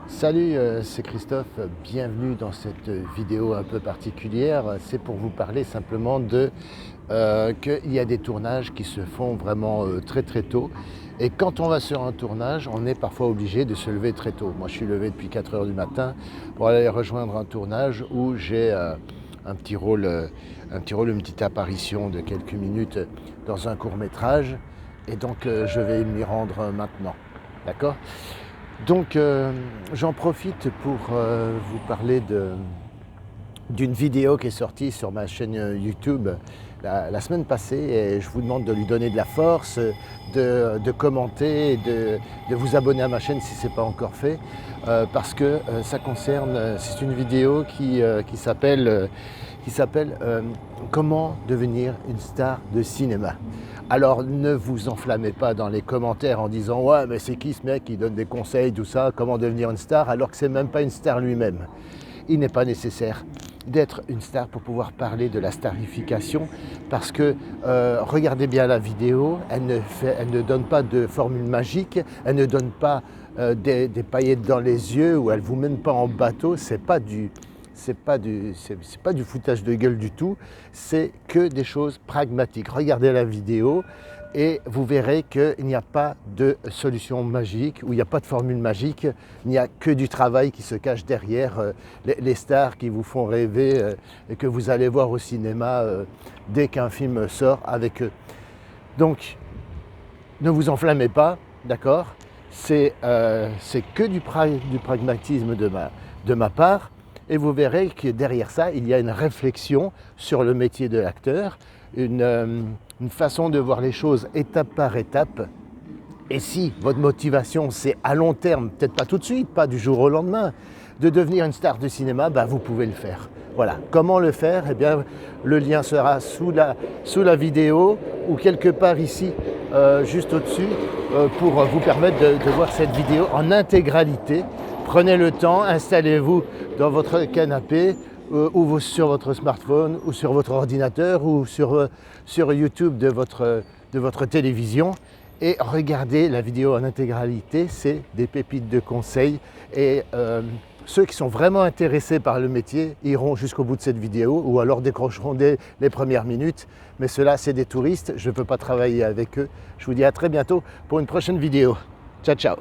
Salut, c'est Christophe, bienvenue dans cette vidéo un peu particulière. C'est pour vous parler simplement qu'il y a des tournages qui se font vraiment très très tôt. Et quand on va sur un tournage, on est parfois obligé de se lever très tôt. Moi je suis levé depuis 4 heures du matin pour aller rejoindre un tournage où j'ai un petit rôle, une petite apparition de quelques minutes dans un court-métrage. Et donc je vais m'y rendre maintenant. D'accord ? Donc j'en profite pour vous parler d'une vidéo qui est sortie sur ma chaîne YouTube la semaine passée et je vous demande de lui donner de la force, de commenter et de vous abonner à ma chaîne si ce n'est pas encore fait parce que ça concerne, c'est une vidéo qui s'appelle Comment devenir une star de cinéma. Alors ne vous enflammez pas dans les commentaires en disant « Ouais, mais c'est qui ce mec qui donne des conseils, tout ça, comment devenir une star ?» alors que c'est même pas une star lui-même. Il n'est pas nécessaire d'être une star pour pouvoir parler de la starification parce que regardez bien la vidéo, elle ne donne pas de formule magique, elle ne donne pas des paillettes dans les yeux ou elle ne vous mène pas en bateau, c'est pas du foutage de gueule du tout, c'est que des choses pragmatiques. Regardez la vidéo et vous verrez qu'il n'y a pas de solution magique, ou il n'y a pas de formule magique, il n'y a que du travail qui se cache derrière les stars qui vous font rêver et que vous allez voir au cinéma dès qu'un film sort avec eux. Donc, ne vous enflammez pas, d'accord ? C'est que du pragmatisme de ma part. Et vous verrez que derrière ça, il y a une réflexion sur le métier de l'acteur, une façon de voir les choses étape par étape. Et si votre motivation, c'est à long terme, peut-être pas tout de suite, pas du jour au lendemain, de devenir une star de cinéma, vous pouvez le faire. Voilà. Comment le faire ? Eh bien, le lien sera sous la vidéo ou quelque part ici, juste au-dessus, pour vous permettre de voir cette vidéo en intégralité. Prenez le temps, installez-vous dans votre canapé ou sur votre smartphone ou sur votre ordinateur ou sur YouTube de votre télévision et regardez la vidéo en intégralité, c'est des pépites de conseils et ceux qui sont vraiment intéressés par le métier iront jusqu'au bout de cette vidéo ou alors décrocheront dès les premières minutes. Mais ceux-là, c'est des touristes, je ne peux pas travailler avec eux. Je vous dis à très bientôt pour une prochaine vidéo. Ciao, ciao.